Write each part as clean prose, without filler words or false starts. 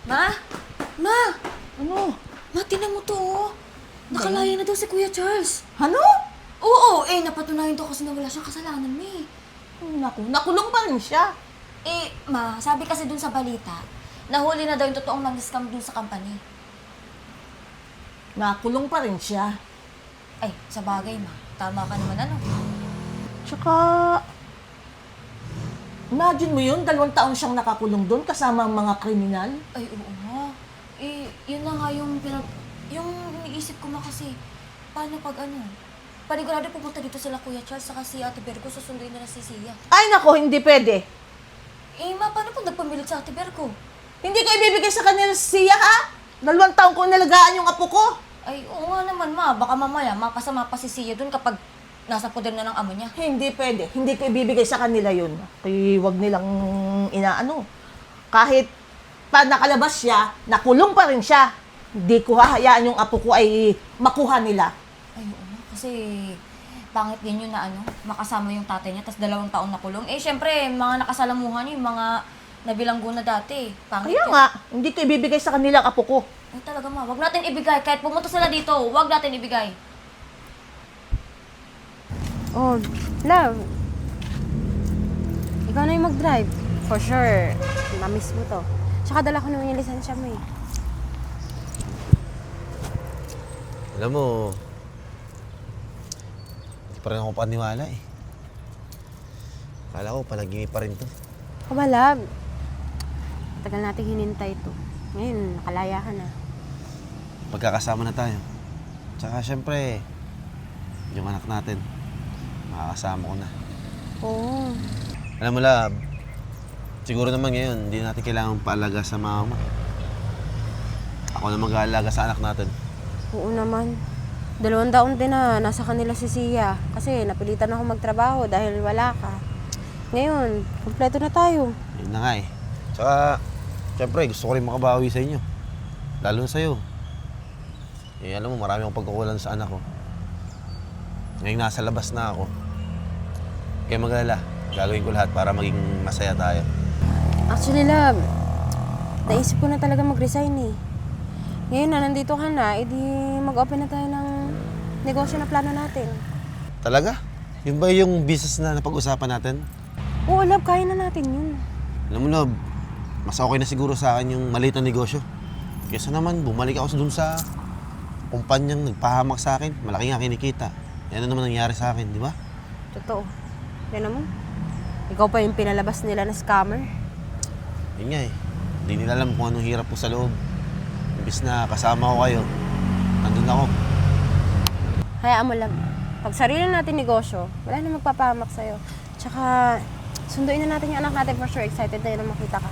Ma? Ma? Ano? Ma, tinan mo to, oh. Nakalaya na daw si Kuya Charles. Ano? Oo, napatunayan to kasi na wala siyang kasalanan, eh. Naku, nakulong pa rin siya. Ma, sabi kasi dun sa balita, nahuli na daw yung totoong nang-scam dun sa company. Nakulong pa rin siya. Ay, sa bagay, ma. Tama ka naman, ano? Tsaka, imagine mo yun, 2 taon siyang nakakulong doon kasama ang mga kriminal. Ay, oo nga. Yun na nga yung yung iniisip ko, ma, kasi, paano pag panigurado pupunta dito sila Kuya Charles saka si Ate Berko, susunduin nila si Sia. Ay nako, hindi pwede. Ma, paano kung nagpamilit sa Ate Berko? Hindi ko ibibigay sa kanila siya, ha? 2 taon ko nalagaan yung apo ko. Ay, oo nga naman, ma. Baka mamaya, mapasama pa si Sia dun kapag nasa poder na ng amo niya. Hindi pwede. Hindi ko ibibigay sa kanila yun. Kaya wag nilang inaano. Kahit pa nakalabas siya, nakulong pa rin siya. Hindi ko hahayaan yung apo ko ay makuha nila. Ay, oo nga. Kasi, pangit din yun na makasama yung tatay niya, tas 2 taon na kulong. Syempre, mga nakasalamuhan yung mga nabilanggo na dati. Pangit Kaya yun. nga, hindi ko ibibigay sa kanila ang apo ko. Ay, talaga, ma. Wag natin ibigay. Kahit pumunta sila dito, wag natin ibigay. Oh, love. Ikaw na yung mag-drive. For sure, na-miss mo to. Tsaka dala ko naman yung lisensya mo eh. Alam mo, hindi pa rin ako paniwala eh. Akala ko panaginip pa rin to. O ba, love? Tagal nating hinintay to. Ngayon, nakalaya ka na. Magkakasama na tayo. Tsaka syempre, yung anak natin, makakasama ko na. Oo. Alam mo, love, siguro naman ngayon, hindi natin kailangang paalaga sa mama. Ako na mag-aalaga sa anak natin. Oo naman. 2 taon din na nasa kanila si Sia. Kasi napilitan ako magtrabaho dahil wala ka. Ngayon, kompleto na tayo. Yun na nga eh. Tsaka, syempre, gusto ko rin makabawi sa inyo. Lalo na sa'yo. Alam mo, marami akong pagkukulan sa anak ko. Ngayong nasa labas na ako. Kaya mag-alala, gagawin ko lahat para maging masaya tayo. Actually, love, naisip ko na talaga mag-resign eh. Ngayon na, nandito ka na, edi mag-open na tayo ng negosyo na plano natin. Talaga? Yun ba yung business na napag-usapan natin? Oo, love, kaya na natin yun. Alam mo, love, mas okay na siguro sa akin yung maliit na negosyo. Kesa naman, bumalik ako dun sa kumpanyang nagpahamak sa akin. Malaki nga kinikita. Yan na naman nangyari sa akin, di ba? Totoo. Yan naman. Ikaw pa yung pinalabas nila na scammer. Yun nga eh. Hindi nila alam kung anong hirap po sa loob. Imbis na kasama ko kayo, nandun ako. Hayaan mo lang. Pag sarili natin negosyo, wala na magpapahamak sa'yo. Tsaka, sunduin na natin yung anak natin for sure. Excited na yun na makita ka.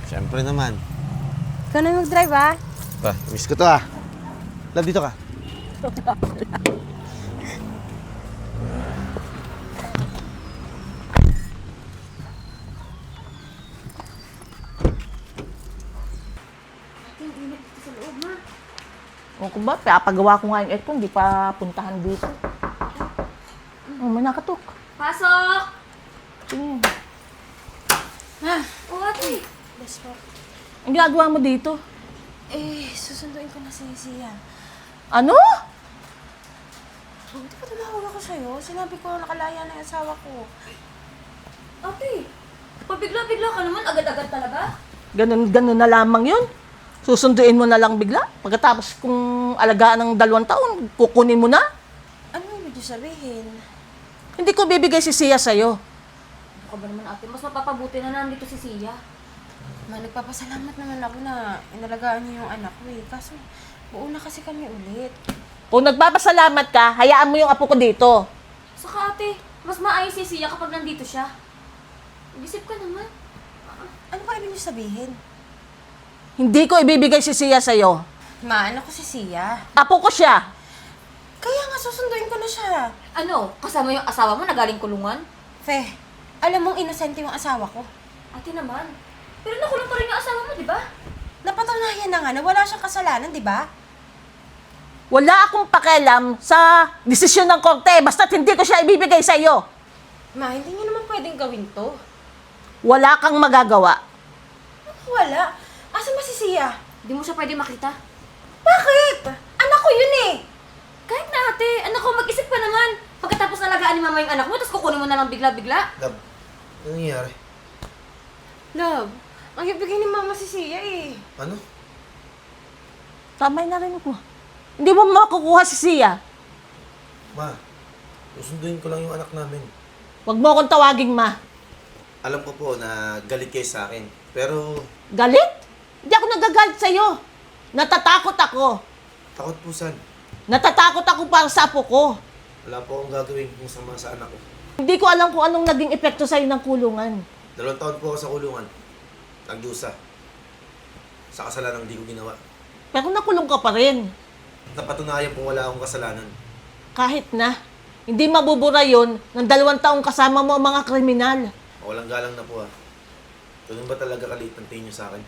Siyempre naman. Ikaw na yung mag-drive, ha? Pa, miss ko to ah. Love, dito ka. O kung ba, papagawa ko nga yung aircon, di pa puntahan dito. May nakatok. Pasok! Tingin. O, ate. Yes po. Ang ginagawa mo dito? Susunduin ko na si Sia. Ano? Hindi pa tumawag ako sa'yo. Sinabi ko nakalaya na yung asawa ko. Ate, pabigla-bigla ka naman. Agad-agad talaga. Ganun na lamang yun. Susunduin mo na lang bigla. Pagkatapos kung alagaan ng 2 taon, kukunin mo na. Ano yung medyo sabihin? Hindi ko bibigay si Sia sa'yo. Ano ka ba naman, ate? Mas mapapabuti na nandito si Sia. Ma, nagpapasalamat naman ako na inalagaan niyo yung anak ko eh. Kaso, buo na kasi kami ulit. Kung nagpapasalamat ka, hayaan mo yung apo ko dito. Saka, ate, mas maayos si Sia kapag nandito siya. Isip ka naman. Ano ba ibig niyo sabihin? Hindi ko ibibigay si Sia sa'yo. Ma, anak ko si Sia. Apo ko siya. Kaya nga susunduin ko na siya. Ano? Kasama yung asawa mo na galing kulungan? Fe, alam mong inosente yung asawa ko. Ate naman. Pero nakulong pa rin yung asawa mo, di ba? Napatunayan na nga na wala siyang kasalanan, di ba? Wala akong pakialam sa desisyon ng korte, basta't hindi ko siya ibibigay sa'yo. Ma, hindi niyo naman pwedeng gawin to. Wala kang magagawa. Wala. Asa ba si Sia? Hindi mo siya pwede makita. Bakit? Anak ko yun eh. Kahit na ate, anak ko, mag-isip pa naman. Pagkatapos nalagaan ni mama yung anak mo, tapos kukunin mo na lang bigla-bigla. Love, ano nangyayari? Love, ang ibigay ni Mama si Sia eh. Ano? Tamay na rin ko. Hindi mo makukuha si Sia. Ma, susunduin ko lang yung anak namin. Huwag mo akong tawaging ma. Alam ko po na galit kayo sa akin. Pero Galit? Hindi ako nagagalit sa'yo. Natatakot ako. takot po san. Natatakot ako para sa apo ko. Wala po akong gagawin kung sama sa anak ko. Hindi ko alam kung anong naging epekto sa'yo ng kulungan. 2 taon po ako sa kulungan. Nagdusa. Sa kasalanan hindi ko ginawa. Pero nakulong ka pa rin. Napatunayan po wala akong kasalanan. Kahit na. Hindi mabubura yon ng 2 taong kasama mo ang mga kriminal. Walang galang na po Ganun ba talaga kalit ang tingin niyo sa akin?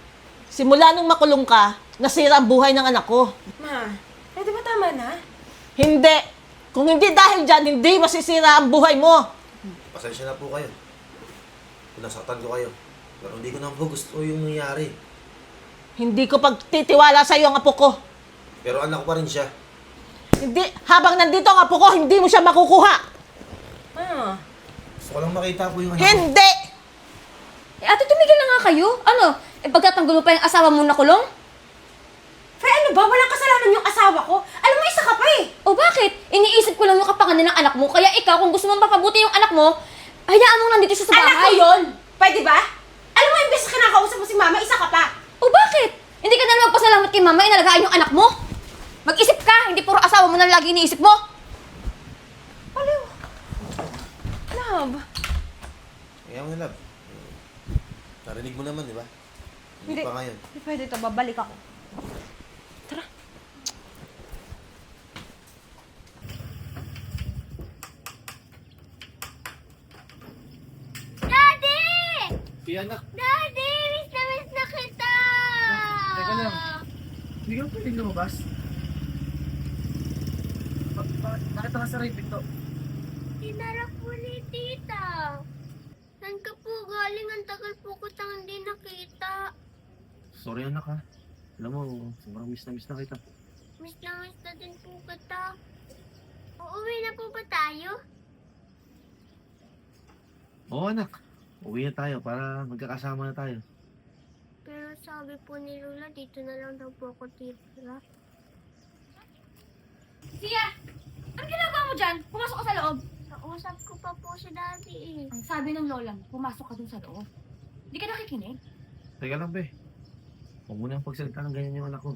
Simula nung makulong ka, nasira ang buhay ng anak ko. Ma, di ba tama na? Hindi. Kung hindi dahil dyan, hindi masisira ang buhay mo. Pasensya na po kayo. Kung nasaktan ko kayo. Pero hindi ko na po gusto yung nangyari. Hindi ko pagtitiwala sa iyo ang apo ko. Pero anak ko pa rin siya. Hindi, habang nandito ang apo ko, hindi mo siya makukuha. Ma, Gusto ko lang makita po yung anak ko. Hindi! Ate, tumigil na nga kayo. Ano? Pagtatanggol mo pa yung asawa mo na kulong? Pre, ano ba? Walang kasalanan yung asawa ko. Alam mo, isa ka pa eh. O bakit? Iniisip ko lang yung kapangalan ng anak mo. Kaya ikaw, kung gusto mong mapabuti yung anak mo, hayaan mong nandito siya sa bahay. Anak ko yun! Pwede ba? Alam mo, imbes na kinakausap mo si Mama, isa ka pa. O bakit? Hindi ka na magpasalamat kay mama, inalagaan yung anak mo? Mag-isip ka, hindi puro asawa mo na lagi iniisip mo. Aliw. Love. Kaya mo love. Narinig mo naman, di ba? Hindi pa ngayon. Hindi pwede ito, babalik ako. Tara. Daddy! Anak, Daddy! Miss na kita! Teka lang. Hindi ka pwedeng lumabas. Bakit nakasara yung pinto? Tinara po ni tita. Saan ka po galing? Ang tagal po ko tang hindi nakita. sorry anak ha. Alam mo, sobrang miss na kita. Miss na din po kita. Uuwi na po ba tayo? Oo anak, uwi na tayo para magkakasama na tayo. Pero sabi po ni Lola, dito na lang daw po ako titira. Sia, ano ginagawa mo dyan? Pumasok ka sa loob. Kausap ko pa po si Daddy eh. Ang sabi ng lola mo, pumasok ka dun sa loob. Hindi ka nakikinig. Teka lang be. Huwag mo nang pagsalita ng ganyan yung anak ko.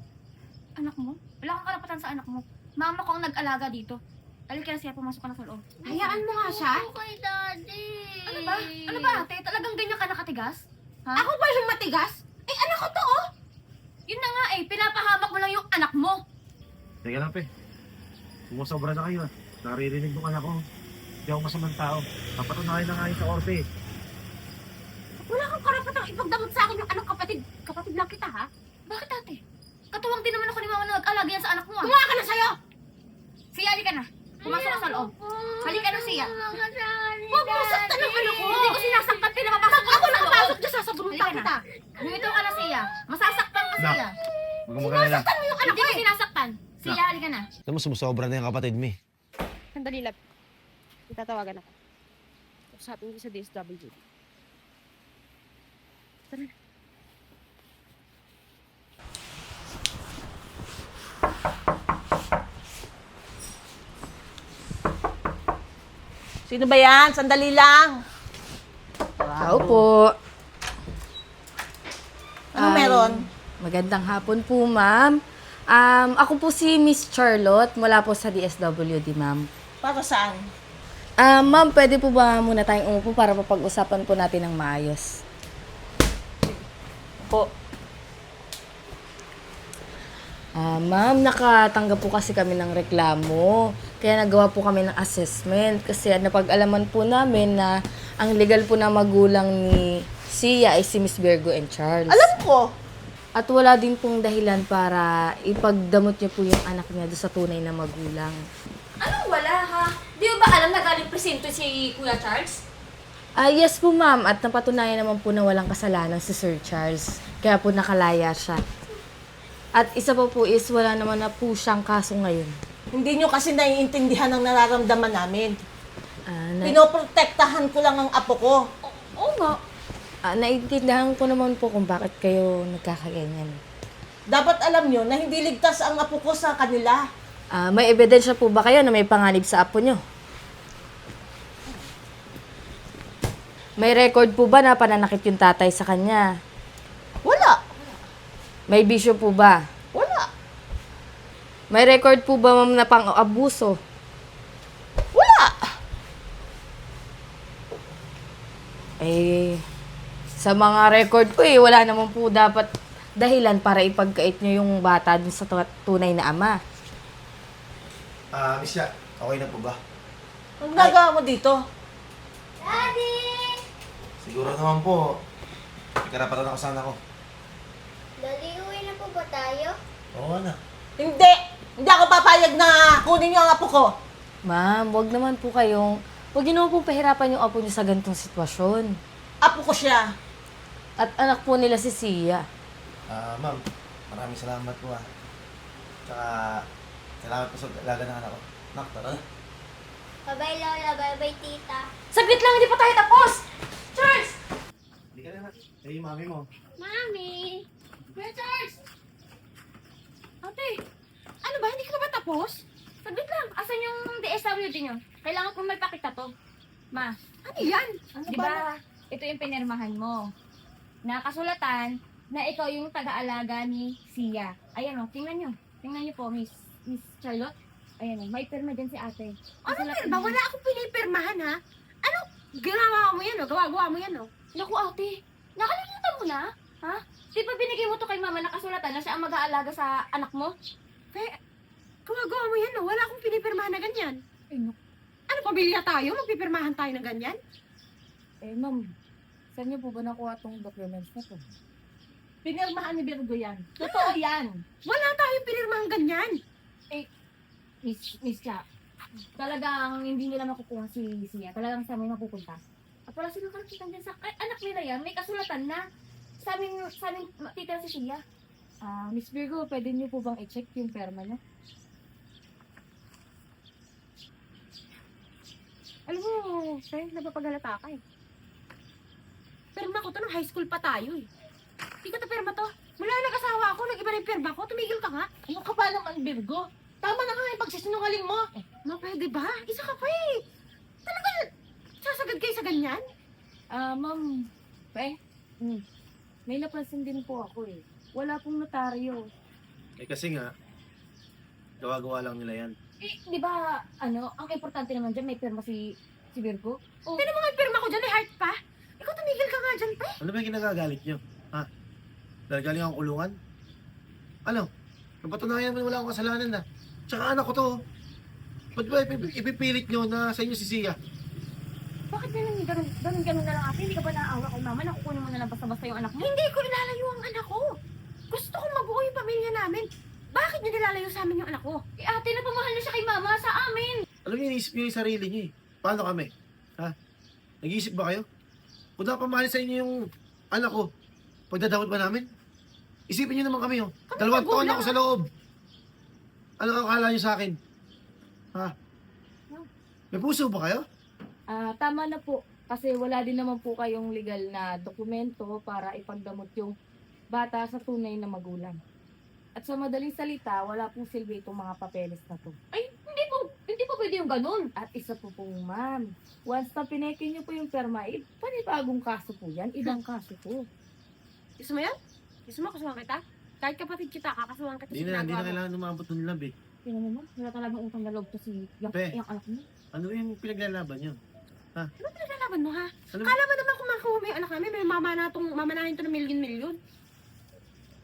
Anak mo? Wala kang karapatan sa anak mo. Mama ko ang nag-alaga dito. Halika na siya, pumasok ka na sa loob. Hayaan mo nga siya. Po kay Daddy. Ano ba? Ano ba ate? Talagang ganyan ka nakatigas? Ha? Ako ba yung matigas? Eh, anak ko to oh. Yun na nga eh, pinapahamak mo lang yung anak mo. Teka lang pe. Sumusobra na kayo Naririnig mo anak ko. Hindi ako masamang tao. Papatunayan na nga yun sa orte. Wala kang karapatang ipagdamot sa akin yung anak kapatid. Kapatid lang kita ha. Bakit ate? Katuwang din naman ako ni mama na nag-alaga yan sa anak mo ah. Kumaha ka na sa'yo. Siya, halika na. Pumasok ka sa loob. Halika na siya. Huwag mo saktan ng anak ko. Hindi ko sinasaktan, pinapapasok Pag ako nakapasok dyan, sasabunutan Halika kita. na. Bumito ka na siya. Masasaktan ka Nak. siya. Huwag mo magalala. Saktan mo yung anak Hindi ko ko eh. sinasaktan. Siya, halika na. Alam mo, sumusobra na yung kapatid mo eh. Sandali lang. Itatawagan ako. Usapin ko sa DSWD. Tara. Sino ba yan? Sandali lang. Tao po. Ano meron? Magandang hapon po, ma'am. Ako po si Miss Charlotte mula po sa DSWD, ma'am. Para saan? Ma'am, pwede po ba muna tayong umupo para mapag-usapan po natin ng maayos? Po. Ma'am, nakatanggap po kasi kami ng reklamo. Kaya nagawa po kami ng assessment. Kasi napag-alaman po namin na ang legal po na magulang ni Sia ay si Miss Virgo and Charles. Alam ko. At wala din pong dahilan para ipagdamot niya po yung anak niya doon sa tunay na magulang. Anong wala ha? Di mo ba alam na galing presinto si Kuya Charles? Yes po ma'am, at napatunayan naman po na walang kasalanan si Sir Charles. Kaya po nakalaya siya. At isa pa po is wala naman na po siyang kaso ngayon. Hindi nyo kasi naiintindihan ang nararamdaman namin. Ah, Pinoprotektahan ko lang ang apo ko. Oo nga. naiintindihan ko naman po kung bakit kayo nagkakaganyan. Dapat alam nyo na hindi ligtas ang apo ko sa kanila. May ebidensya po ba kayo na may panganib sa apo nyo? May record po ba na pananakit yung tatay sa kanya? Wala. May bisyo po ba? Wala. May record po ba ma'am na pang-abuso? Wala. Sa mga record po wala naman po dapat dahilan para ipagkait nyo yung bata dun sa tunay na ama. Miss Ya, okay na po ba? Ang nagawa mo dito? Daddy! Siguro naman po. May karapatan ako sana ko. Daddy, uwi na po ba tayo? Oo na. Hindi. Hindi ako papayag na kunin niyo ang apo ko. Ma'am, wag naman po kayong... Huwag niyo naman pong pahirapan yung apo niyo sa ganitong sitwasyon. Apo ko siya. At anak po nila si Sia. Ma'am, maraming salamat po Tsaka, salamat po sa alaga ng anak ko. Nak, tara na. Bye-bye, Lola. Bye-bye, Tita. Saglit lang, hindi pa tayo tapos! Charles! Hindi ka na. Yung mami mo. Mami! Kuya Charles! Ate, ano ba? Hindi ka ba tapos? Saglit lang. Asan yung DSWD nyo? Kailangan kong may pakita to. Ma. Ano yan? Di ba? Ito yung pinirmahan mo. Nakasulatan na ikaw yung taga-alaga ni Sia. Ayan o, tingnan nyo. Tingnan nyo po, Miss Charlotte. Ayan o, may pirma dyan si ate. Ano pirma? Wala akong pinipirmahan, ha? Ano? Ginawa mo yan, o? Gawa mo yan, o? Naku ate, nakalimutan mo na? Ha? Di ba binigay mo to kay mama nakasulatan na siya ang mag-aalaga sa anak mo? Gawa mo yan, o? Wala akong pinipirmahan na ganyan. Ay, naku. Ano, pamilya tayo? Magpipirmahan tayo ng ganyan? Ma'am, saan niyo po ba nakuha tong documents na to? Pinirmahan ni Virgo yan. Totoo yan. Wala tayong pinirmahan ganyan. Miss Cha, talagang hindi nila makukuha si Sia. Talagang sa amin mapupunta. At wala silang karakitan din sa anak nila yan. May kasulatan na sa amin titira si Sia. Miss Virgo, pwede niyo po bang i-check yung perma niya? Alam mo, friend, napapagalata ka, eh. Pirma ko to nung high school pa tayo, eh. Hindi ko to pirma to. Mula nag-asawa ako, nag-iba na yung pirma ko. Tumigil ka nga. Ano ka ba naman, Virgo? Tama na nga yung pagsisinungaling mo. Ma, pwede ba? Isa ka pa, eh. Talaga, sasagad kayo sa ganyan? Ma'am, may napansin din po ako Wala pong notaryo. Kasi nga, gawa-gawa lang nila yan. Di ba, ang importante naman dyan, may pirma si Virgo. Tignan mo nga yung pirma ko dyan, eh, heart pa. Ikaw tumigil ka nga dyan, pa. Ano ba yung kinagagalit nyo? Ha? Dahil galing akong kulungan? Ano? Napatunayan mo wala akong kasalanan na. Tsaka anak ko to. Ba't ba ipipilit nyo na sa inyo si Sia? Bakit ganun na lang ate? Hindi ka ba naaawa kay mama? Nakukunin mo na lang basta-basta yung anak mo? Hindi ko ilalayo ang anak ko. Gusto kong mabuo yung pamilya namin. Bakit niyo nilalayo sa amin yung anak ko? Ate, napamahal na siya kay mama sa amin. Alam niyo, iniisip niyo yung sarili niyo Paano kami? Ha? Nag-iisip ba kayo? Kung napamahalin sa inyo yung anak ko, pagdadamot ba namin? Isipin niyo naman kami, 2 taon ako sa loob. Ano ang akala niyo sa akin? Ha? May puso ba kayo? Tama na po. Kasi wala din naman po kayong legal na dokumento para ipagdamot yung bata sa tunay na magulang. At sa madaling salita, wala pong silbi itong mga papeles na to. Ay, hindi po pwede yung ganun. At isa po ma'am, once na pineke niyo po yung perma, panibagong kaso po yan. Ibang kaso po. Gusto mo yan? Gusto mo, kasuhan kita? Kahit kapatid kita, kakasuhan kita Hindi sa na ginagawa mo. kailangan umabot ng lab Tingnan mo, wala talagang utang na loob to si yung Pe. anak mo. Ano yung pinaglalaban niyo? Ano pinaglalaban mo, ha? Ano? Kala mo naman kung makuha mo yung anak namin, may mamanahin to ng milyon-milyon.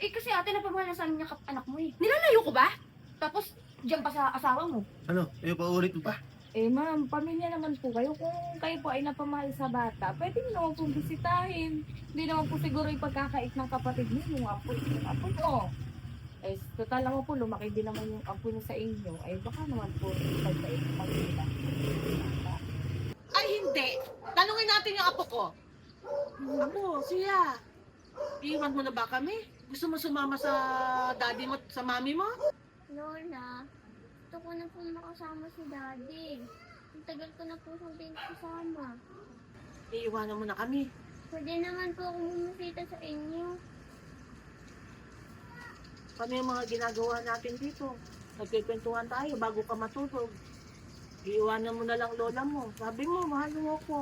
Kasi ate, napamahal na sa amin yung anak mo Nilalayo ko ba? Tapos, diyan pa sa asawa mo. Ano? Ayaw pa ulit mo pa? Ma'am, pamilya naman po kayo. Kung kayo po ay napamahal sa bata, pwede niyo naman pong bisitahin. Hindi naman po siguro yung pagkakait ng kapatid niyo, yung apo nyo. Total naman po, lumaki din naman yung apo niyo sa inyo. Baka naman po, pagkait ng pamilya. Ay, ay hindi, tanungin natin yung apo ko. Ano, siya? Iwan mo na ba kami? Gusto mo sumama sa daddy mo at sa mami mo? Lola, gusto ko na po makasama si Daddy. Ang tagal ko na po siyang pinakasama. Iiwanan mo na kami. Pwede naman po ako bumisita sa inyo. Kami yung mga ginagawa natin dito. Nagkikwentuhan tayo bago ka matulog. Iiwanan mo na lang lola mo. Sabi mo, mahal mo ako.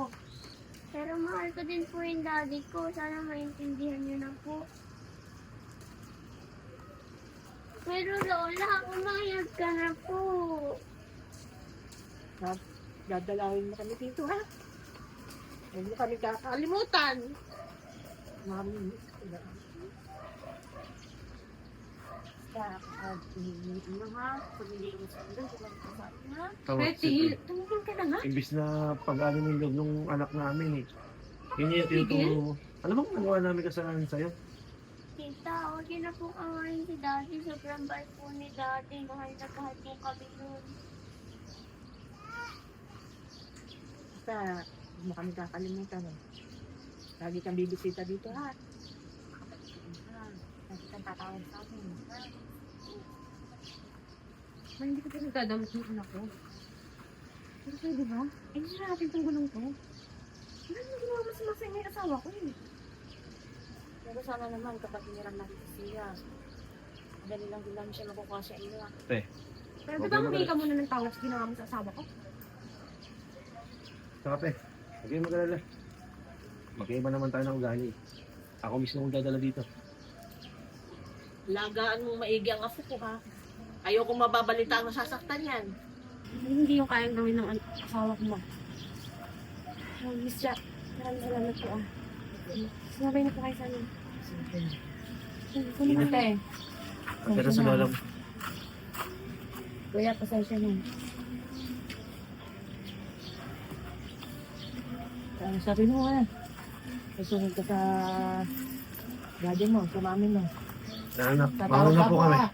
Pero mahal ko din po yung daddy ko. Sana maintindihan niyo na po. Pero Lola, umayag ka na po. Dadalawin mo kami dito, ha? Huwag mo kami kakalimutan. Mami, Betty, tumigil ka na nga. Imbis na pag-ano ng loob ng anak namin eh. Yun yung tinuturo mo. Alam mo kung nagawa namin kasalanan sa'yo? Tita, huwag niyo na po kawain si Daddy. Sobrang bait po ni Daddy. Mahal na mahal po kami nun. basta, huwag mo kami kakalimutan, eh. Lagi kang bibisita dito, ha? Lagi kang tatawag sa akin, ha? Ma, hindi ko pa nagdadamot ng anak ko. Pero pwede ba? Eh, hindi na natin itong gulong ko. Wala naman ginawa mas sa inyo yung asawa ko eh. Pero sana naman kapag hiniram natin si Sia, madali lang din namin siya makukuha sa inyo. Pero di ba humingi ka muna ng tawad sa ginawa mo sa asawa ko? Saka pe, huwag kayong mag-alala. Magkaiba naman tayo ng ugali. Ako mismo ang dadala dito. Lagaan mong maigi ang apo ko, ha? Ayokong mababalita ang nasasaktan yan. Hindi yung kayang gawin ng asawa ko, ma. Oh, Miss Jack, maraming salamat po ah. Sumabay na po kayo sa amin. Ina. Ate, Pero sa lola mo. kuya, pasensya na. Sabi mo, ha? Kasunod ka sa daddy mo, sa mami mo. Anak, Tatawag mauna ka po po, kami. ha?